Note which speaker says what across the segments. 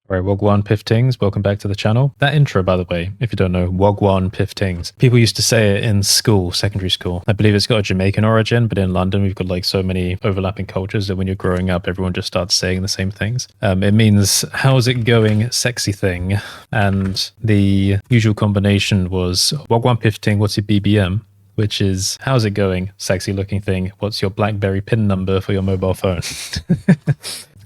Speaker 1: All right, Wagwan Piftings, welcome back to the channel. That intro, by the way, if you don't know, Wagwan Piftings. People used to say it in school, secondary school. I believe it's got a Jamaican origin, but in London, we've got like so many overlapping cultures that when you're growing up, everyone just starts saying the same things. It means, how's it going, sexy thing? And the usual combination was Wagwan Pifting, what's your BBM? Which is, how's it going, sexy looking thing? What's your BlackBerry PIN number for your mobile phone?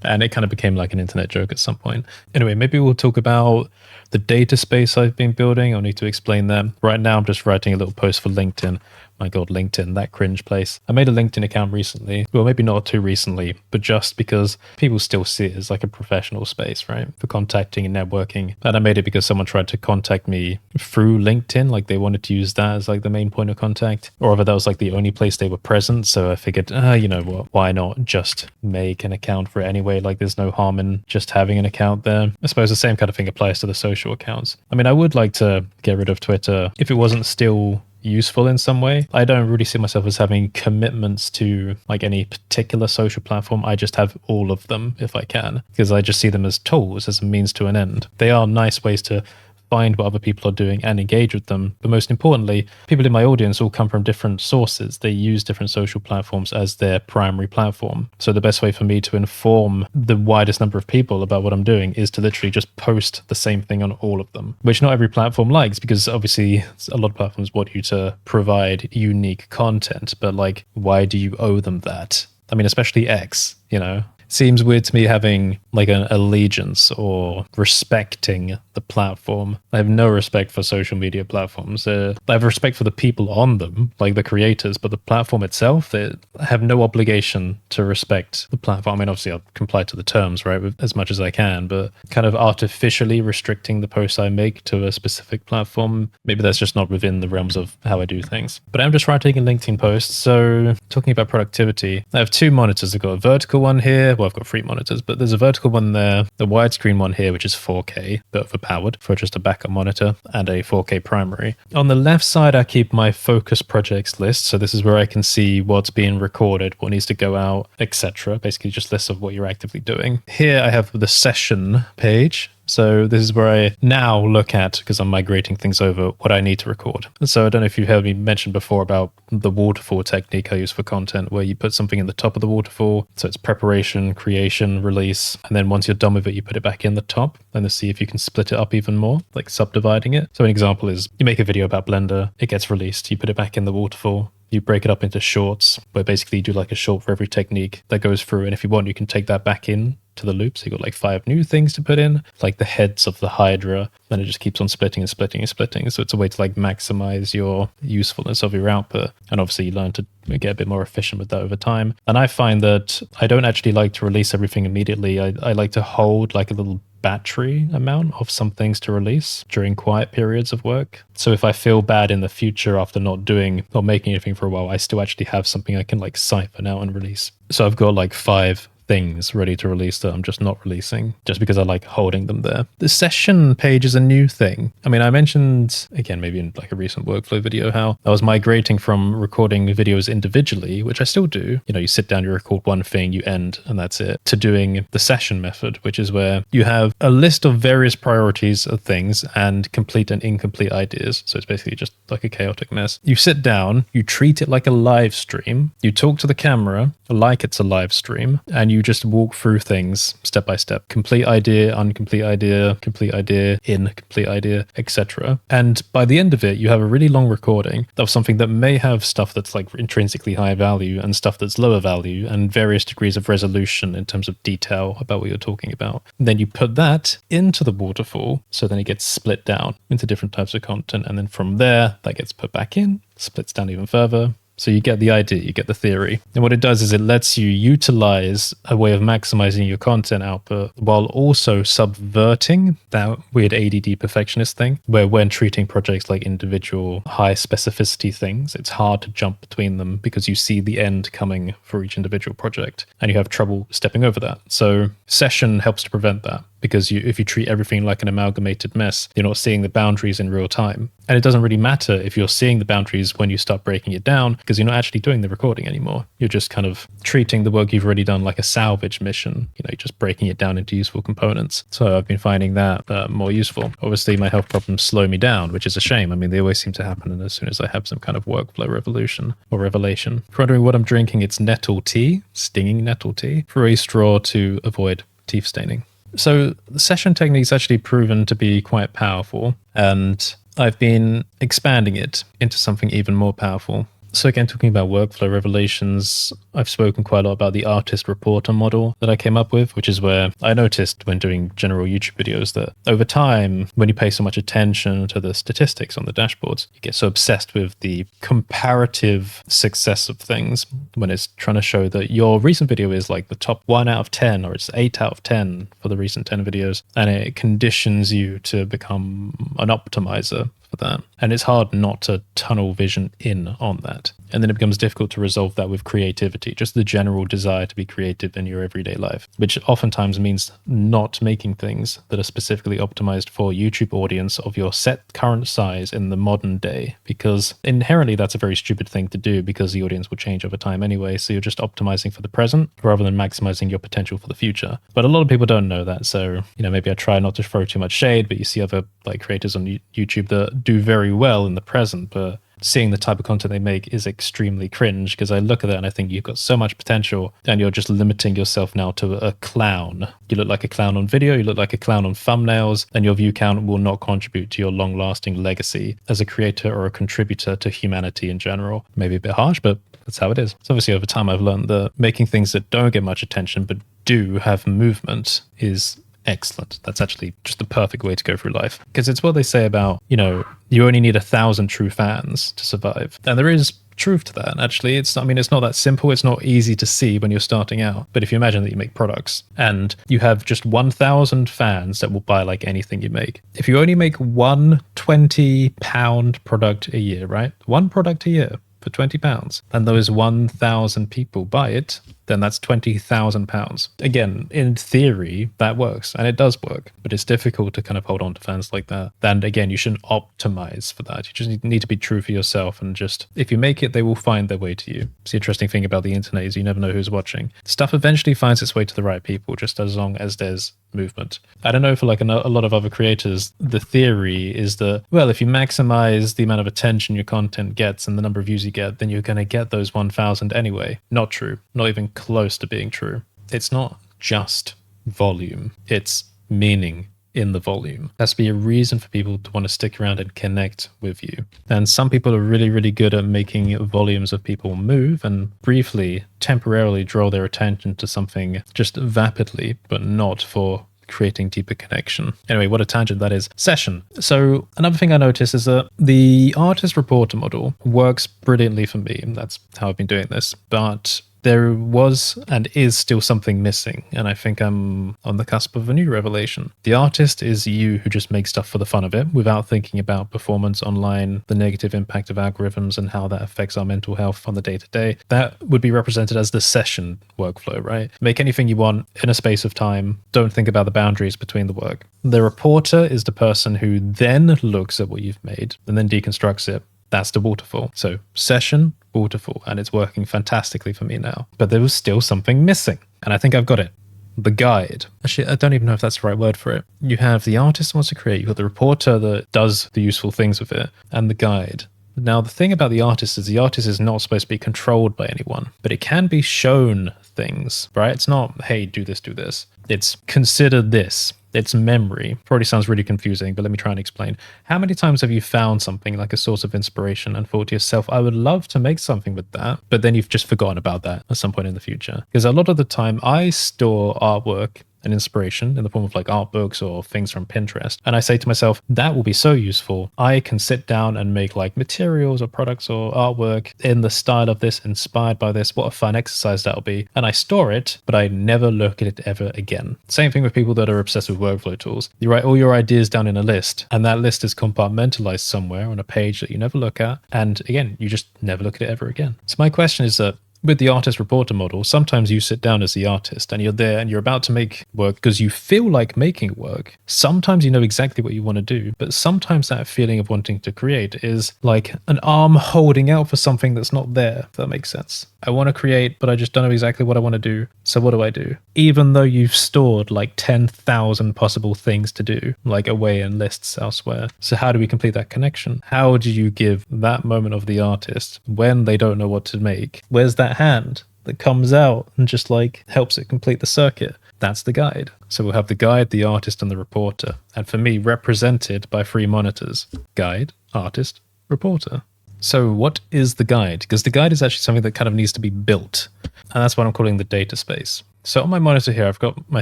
Speaker 1: And it kind of became like an internet joke at some point. Anyway, maybe we'll talk about the data space I've been building. I'll need to explain that. Right now, I'm just writing a little post for LinkedIn. My God, LinkedIn, that cringe place. I made a LinkedIn account recently. Well, maybe not too recently, but just because people still see it as like a professional space, right? For contacting and networking. And I made it because someone tried to contact me through LinkedIn. Like they wanted to use that as like the main point of contact. Or whether that was like the only place they were present. So I figured, you know what, why not just make an account for it anyway? Like there's no harm in just having an account there. I suppose the same kind of thing applies to the social accounts. I mean, I would like to get rid of Twitter if it wasn't still useful in some way. I don't really see myself as having commitments to like any particular social platform. I just have all of them if I can, because I just see them as tools, as a means to an end. They are nice ways to find what other people are doing and engage with them. But most importantly, people in my audience all come from different sources. They use different social platforms as their primary platform. So the best way for me to inform the widest number of people about what I'm doing is to literally just post the same thing on all of them, which not every platform likes, because obviously a lot of platforms want you to provide unique content, but like, why do you owe them that? I mean, especially X, you know? Seems weird to me having like an allegiance or respecting the platform. I have no respect for social media platforms. I have respect for the people on them, like the creators, but the platform itself, I have no obligation to respect the platform. I mean, obviously I'll comply to the terms, right, as much as I can, but kind of artificially restricting the posts I make to a specific platform, maybe that's just not within the realms of how I do things. But I'm just writing a LinkedIn post. So talking about productivity, I have two monitors. I've got a vertical one here. Well, I've got three monitors, but there's a vertical one there, the widescreen one here, which is 4K, but overpowered for just a backup monitor, and a 4K primary. On the left side, I keep my focus projects list. So this is where I can see what's being recorded, what needs to go out, etc. Basically just lists of what you're actively doing. Here I have the session page. So this is where I now look at, because I'm migrating things over, what I need to record. And so I don't know if you've heard me mention before about the waterfall technique I use for content, where you put something in the top of the waterfall. So it's preparation, creation, release. And then once you're done with it, you put it back in the top and to see if you can split it up even more, like subdividing it. So an example is you make a video about Blender, it gets released, you put it back in the waterfall. You break it up into shorts, where basically you do like a short for every technique that goes through. And if you want, you can take that back in to the loop. So you got like 5 new things to put in, like the heads of the Hydra, and it just keeps on splitting and splitting and splitting. So it's a way to like maximize your usefulness of your output. And obviously you learn to get a bit more efficient with that over time. And I find that I don't actually like to release everything immediately. I like to hold like a little battery amount of some things to release during quiet periods of work. So if I feel bad in the future after not doing or making anything for a while, I still actually have something I can like siphon out and release. So I've got like 5 things ready to release that I'm just not releasing, just because I like holding them there. The session page is a new thing. I mean, I mentioned, again, maybe in like a recent workflow video, how I was migrating from recording videos individually, which I still do. You know, you sit down, you record one thing, you end, and that's it, to doing the session method, which is where you have a list of various priorities of things and complete and incomplete ideas. So it's basically just like a chaotic mess. You sit down, you treat it like a live stream, you talk to the camera like it's a live stream, and you just walk through things step by step. Complete idea, incomplete idea, incomplete idea, etc. And by the end of it, you have a really long recording of something that may have stuff that's like intrinsically high value and stuff that's lower value and various degrees of resolution in terms of detail about what you're talking about. And then you put that into the waterfall, so then it gets split down into different types of content. And then from there, that gets put back in, splits down even further. So you get the idea, you get the theory. And what it does is it lets you utilize a way of maximizing your content output while also subverting that weird ADD perfectionist thing, where when treating projects like individual high specificity things, it's hard to jump between them because you see the end coming for each individual project and you have trouble stepping over that. So session helps to prevent that. because if you treat everything like an amalgamated mess, you're not seeing the boundaries in real time. And it doesn't really matter if you're seeing the boundaries when you start breaking it down, because you're not actually doing the recording anymore. You're just kind of treating the work you've already done like a salvage mission. You're just breaking it down into useful components. So I've been finding that more useful. Obviously, my health problems slow me down, which is a shame. I mean, they always seem to happen as soon as I have some kind of workflow revolution or revelation. If you're wondering what I'm drinking, it's nettle tea, stinging nettle tea, through a straw to avoid teeth staining. So the session technique's actually proven to be quite powerful, and I've been expanding it into something even more powerful. So again, talking about workflow revelations, I've spoken quite a lot about the artist reporter model that I came up with, which is where I noticed when doing general YouTube videos that over time, when you pay so much attention to the statistics on the dashboards, you get so obsessed with the comparative success of things when it's trying to show that your recent video is like the top 1 out of 10, or it's 8 out of 10 for the recent 10 videos. And it conditions you to become an optimizer for that. And it's hard not to tunnel vision in on that. And then it becomes difficult to resolve that with creativity, just the general desire to be creative in your everyday life, which oftentimes means not making things that are specifically optimized for YouTube audience of your set current size in the modern day, because inherently that's a very stupid thing to do, because the audience will change over time anyway. So you're just optimizing for the present rather than maximizing your potential for the future. But a lot of people don't know that. So, maybe I try not to throw too much shade, but you see other creators on YouTube that do very well in the present, but seeing the type of content they make is extremely cringe, because I look at that and I think you've got so much potential and you're just limiting yourself now to a clown. You look like a clown on video, you look like a clown on thumbnails, and your view count will not contribute to your long-lasting legacy as a creator or a contributor to humanity in general. Maybe a bit harsh, but that's how it is. So obviously over time I've learned that making things that don't get much attention but do have movement is excellent. That's actually just the perfect way to go through life, because it's what they say about, you only need 1,000 true fans to survive. And there is truth to that. Actually, it's not that simple. It's not easy to see when you're starting out. But if you imagine that you make products and you have just 1,000 fans that will buy like anything you make, if you only make one 20-pound product a year, right? One product a year for £20, and those 1,000 people buy it, then that's £20,000. Again, in theory, that works, and it does work, but it's difficult to kind of hold on to fans like that. And again, you shouldn't optimize for that. You just need to be true for yourself, and just, if you make it, they will find their way to you. It's the interesting thing about the internet is you never know who's watching. Stuff eventually finds its way to the right people, just as long as there's movement. I don't know, for a lot of other creators, the theory is that, well, if you maximize the amount of attention your content gets and the number of views you get, then you're going to get those 1,000 anyway. Not true. Not even close to being true. It's not just volume. It's meaning in the volume. There has to be a reason for people to want to stick around and connect with you. And some people are really, really good at making volumes of people move and briefly, temporarily draw their attention to something just vapidly, but not for creating deeper connection. Anyway, what a tangent that is. Session. So another thing I noticed is that the artist reporter model works brilliantly for me, and that's how I've been doing this. But there was and is still something missing, and I think I'm on the cusp of a new revelation. The artist is you who just makes stuff for the fun of it without thinking about performance online, the negative impact of algorithms and how that affects our mental health on the day-to-day. That would be represented as the session workflow, right? Make anything you want in a space of time. Don't think about the boundaries between the work. The reporter is the person who then looks at what you've made and then deconstructs it. That's the waterfall. So session, waterfall, and it's working fantastically for me now. But there was still something missing, and I think I've got it. The guide. Actually, I don't even know if that's the right word for it. You have the artist who wants to create, you've got the reporter that does the useful things with it, and the guide. Now, the thing about the artist is not supposed to be controlled by anyone, but it can be shown things, right? It's not, hey, do this, do this. It's consider this. It's memory. Probably sounds really confusing, but let me try and explain. How many times have you found something like a source of inspiration and thought to yourself, I would love to make something with that, but then you've just forgotten about that at some point in the future? Because a lot of the time I store artwork and inspiration in the form of art books or things from Pinterest. And I say to myself, that will be so useful. I can sit down and make materials or products or artwork in the style of this, inspired by this. What a fun exercise that'll be. And I store it, but I never look at it ever again. Same thing with people that are obsessed with workflow tools. You write all your ideas down in a list, and that list is compartmentalized somewhere on a page that you never look at. And again, you just never look at it ever again. So my question is that, With the artist reporter model, sometimes you sit down as the artist and you're there and you're about to make work because you feel like making work. Sometimes you know exactly what you want to do, but sometimes that feeling of wanting to create is like an arm holding out for something that's not there, if that makes sense. I want to create, but I just don't know exactly what I want to do. So what do? Even though you've stored like 10,000 possible things to do, like away in lists elsewhere. So how do we complete that connection? How do you give that moment of the artist when they don't know what to make? Where's that hand that comes out and just like helps it complete the circuit? That's the guide. So we'll have the guide, the artist, and the reporter. And for me, represented by 3 monitors: guide, artist, reporter. So what is the guide? Because the guide is actually something that kind of needs to be built. And that's what I'm calling the data space. So on my monitor here, I've got my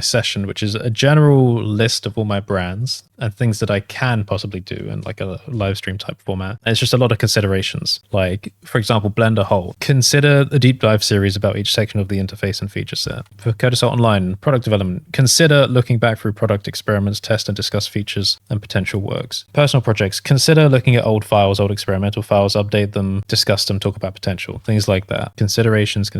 Speaker 1: session, which is a general list of all my brands and things that I can possibly do in like a live stream type format. And it's just a lot of considerations. Like, for example, Blender Whole. Consider a deep dive series about each section of the interface and feature set. For Codesalt Online, product development. Consider looking back through product experiments, test and discuss features and potential works. Personal projects. Consider looking at old files, old experimental files, update them, discuss them, talk about potential. Things like that. Considerations.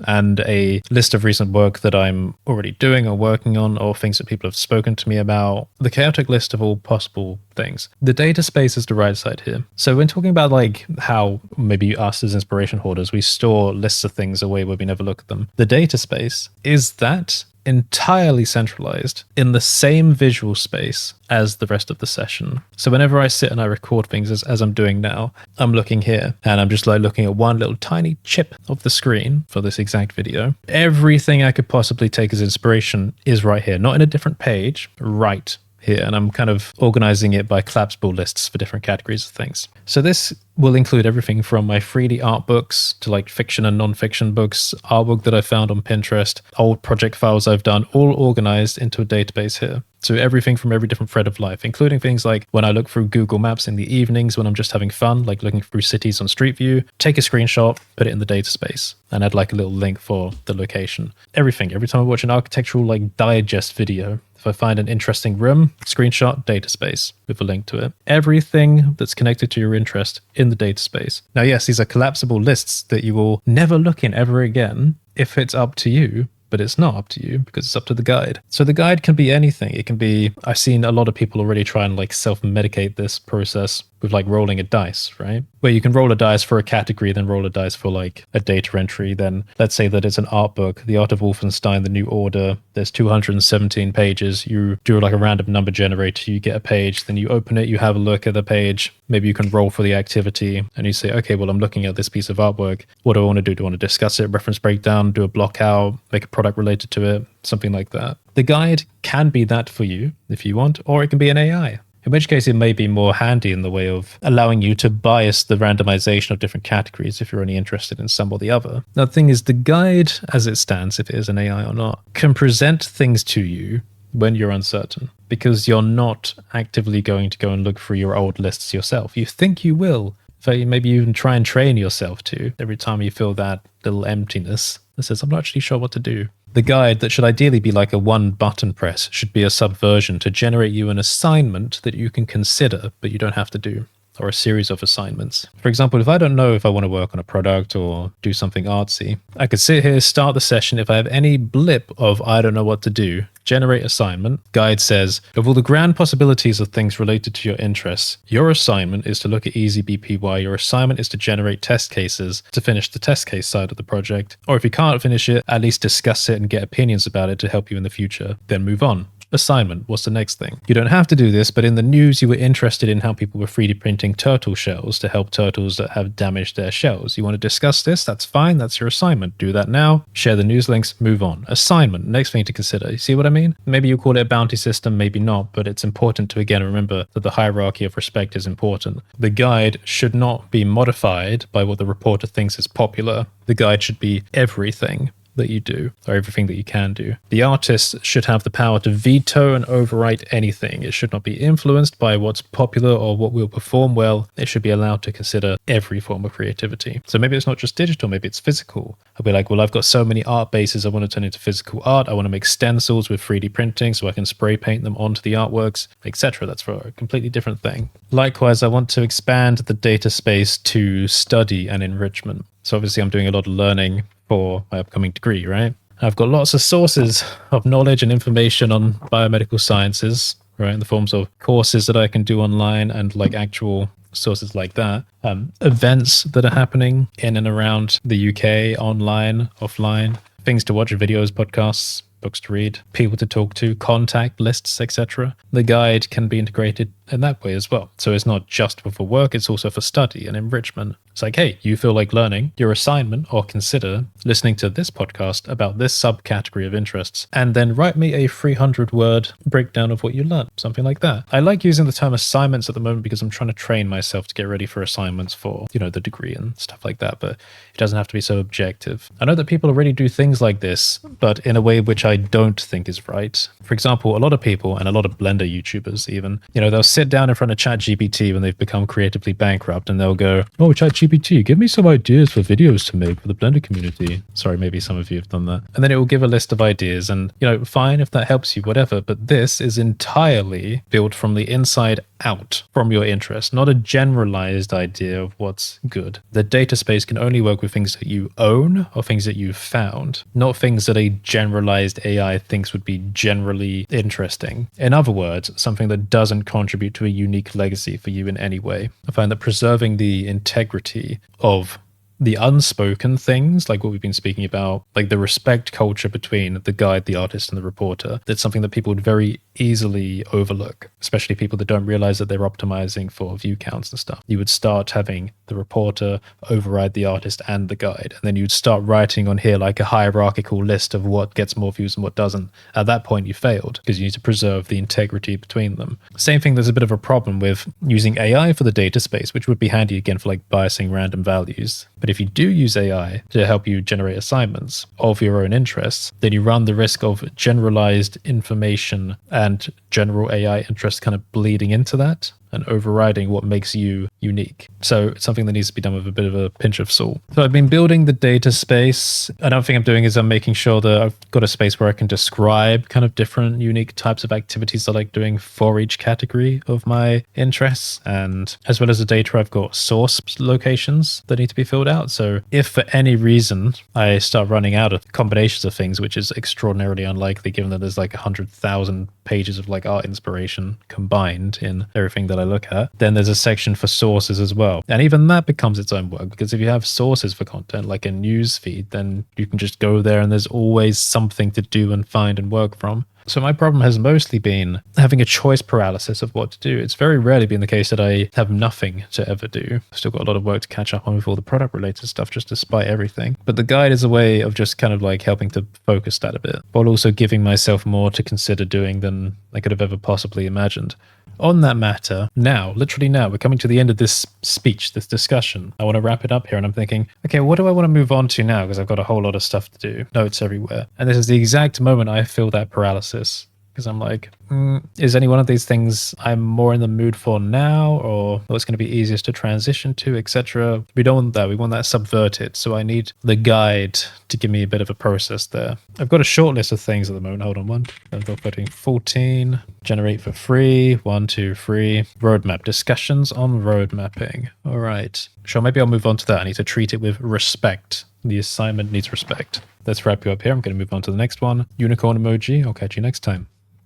Speaker 1: And a list of recent work that I'm already doing or working on, or things that people have spoken to me about. The chaotic list of all possible things. The data space is the right side here. So when talking about like how maybe us as inspiration hoarders, we store lists of things away where we never look at them. The data space is that entirely centralized in the same visual space as the rest of the session. So whenever I sit and I record things as I'm doing now, I'm looking here and I'm just like looking at one little tiny chip of the screen for this exact video. Everything I could possibly take as inspiration is right here, not in a different page, right here. And I'm kind of organizing it by collapsible lists for different categories of things. So this will include everything from my 3D art books to like fiction and non-fiction books, artwork that I found on Pinterest, old project files I've done, all organized into a database here. So everything from every different thread of life, including things like when I look through Google Maps in the evenings when I'm just having fun, like looking through cities on Street View, take a screenshot, put it in the data space, and add like a little link for the location. Everything. Every time I watch an architectural like digest video, if I find an interesting room, screenshot, data space with a link to it. Everything that's connected to your interest in the data space. Now, yes, these are collapsible lists that you will never look in ever again if it's up to you. But it's not up to you because it's up to the guide. So the guide can be anything. It can be, I've seen a lot of people already try and like self-medicate this process with like rolling a dice, right? Where you can roll a dice for a category, then roll a dice for like a data entry. Then let's say that it's an art book, The Art of Wolfenstein, The New Order. There's 217 pages. You do like a random number generator, you get a page, then you open it, you have a look at the page. Maybe you can roll for the activity and you say, okay, well, I'm looking at this piece of artwork. What do I want to do? Do I want to discuss it, reference breakdown, do a block out, make a product related to it, something like that. The guide can be that for you if you want, or it can be an AI. In which case it may be more handy in the way of allowing you to bias the randomization of different categories if you're only interested in some or the other. Now, the thing is, the guide, as it stands, if it is an AI or not, can present things to you when you're uncertain, because you're not actively going to go and look through your old lists yourself. You think you will. So maybe you even try and train yourself to every time you feel that little emptiness that says, I'm not actually sure what to do. The guide that should ideally be like a one button press should be a subversion to generate you an assignment that you can consider, but you don't have to do, or a series of assignments. For example, if I don't know if I want to work on a product or do something artsy, I could sit here, start the session. If I have any blip of I don't know what to do, generate assignment. Guide says, of all the grand possibilities of things related to your interests, your assignment is to look at easy BPY. Your assignment is to generate test cases to finish the test case side of the project. Or if you can't finish it, at least discuss it and get opinions about it to help you in the future. Then move on. Assignment. What's the next thing? You don't have to do this, but in the news, you were interested in how people were 3D printing turtle shells to help turtles that have damaged their shells. You want to discuss this? That's fine. That's your assignment. Do that now. Share the news links. Move on. Assignment. Next thing to consider. You see what I mean? Maybe you call it a bounty system, maybe not, but it's important to again remember that the hierarchy of respect is important. The guide should not be modified by what the reporter thinks is popular. The guide should be everything that you do, or everything that you can do. The artist should have the power to veto and overwrite anything. It should not be influenced by what's popular or what will perform well. It should be allowed to consider every form of creativity. So maybe it's not just digital, maybe it's physical. I'll be like, well, I've got so many art bases I want to turn into physical art. I want to make stencils with 3D printing so I can spray paint them onto the artworks, etc. That's for a completely different thing. Likewise, I want to expand the data space to study and enrichment. So obviously I'm doing a lot of learning for my upcoming degree, right? I've got lots of sources of knowledge and information on biomedical sciences, right, in the forms of courses that I can do online and like actual sources like that. Events that are happening in and around the UK, online, offline, things to watch, videos, podcasts, books to read, people to talk to, contact lists, etc. The guide can be integrated in that way as well. So it's not just for work, it's also for study and enrichment. It's like, hey, you feel like learning, your assignment, or consider listening to this podcast about this subcategory of interests, and then write me a 300-word breakdown of what you learned, something like that. I like using the term assignments at the moment because I'm trying to train myself to get ready for assignments for, the degree and stuff like that, but it doesn't have to be so objective. I know that people already do things like this, but in a way which I don't think is right. For example, a lot of people, and a lot of Blender YouTubers even, they'll sit down in front of ChatGPT when they've become creatively bankrupt and they'll go, oh, ChatGPT, give me some ideas for videos to make for the Blender community. Sorry, maybe some of you have done that. And then it will give a list of ideas and, fine if that helps you, whatever. But this is entirely built from the inside out from your interest, not a generalized idea of what's good. The data space can only work with things that you own or things that you've found, not things that a generalized AI thinks would be generally interesting. In other words, something that doesn't contribute to a unique legacy for you in any way. I find that preserving the integrity of the unspoken things, like what we've been speaking about, like the respect culture between the guide, the artist, and the reporter, that's something that people would very easily overlook, especially people that don't realize that they're optimizing for view counts and stuff. You would start having the reporter override the artist and the guide, and then you'd start writing on here like a hierarchical list of what gets more views and what doesn't. At that point, you failed because you need to preserve the integrity between them. Same thing, there's a bit of a problem with using AI for the data space, which would be handy again for like biasing random values. But if you do use AI to help you generate assignments of your own interests, then you run the risk of generalized information and general AI interest kind of bleeding into that and overriding what makes you unique. So it's something that needs to be done with a bit of a pinch of salt. So I've been building the data space. Another thing I'm doing is I'm making sure that I've got a space where I can describe kind of different unique types of activities I like doing for each category of my interests. And as well as the data, I've got source locations that need to be filled out. So if for any reason I start running out of combinations of things, which is extraordinarily unlikely given that there's like 100,000 pages of like art inspiration combined in everything that I look at, then there's a section for sources as well. And even that becomes its own work, because if you have sources for content like a news feed, then you can just go there and there's always something to do and find and work from. So my problem has mostly been having a choice paralysis of what to do. It's very rarely been the case that I have nothing to ever do. I've still got a lot of work to catch up on with all the product related stuff, just despite everything. But the guide is a way of just kind of like helping to focus that a bit, while also giving myself more to consider doing than I could have ever possibly imagined. On that matter, now, literally now, we're coming to the end of this speech, this discussion. I want to wrap it up here, and I'm thinking, okay, what do I want to move on to now? Because I've got a whole lot of stuff to do, notes everywhere. And this is the exact moment I feel that paralysis. Because I'm like, is any one of these things I'm more in the mood for now, or what's going to be easiest to transition to, etc.? We don't want that. We want that subverted. So I need the guide to give me a bit of a process there. I've got a short list of things at the moment. Hold on one. I've got putting 14, generate for free, 1, 2, 3, roadmap, discussions on road mapping. All right. Sure, maybe I'll move on to that. I need to treat it with respect. The assignment needs respect. Let's wrap you up here. I'm going to move on to the next one. Unicorn emoji. I'll catch you next time.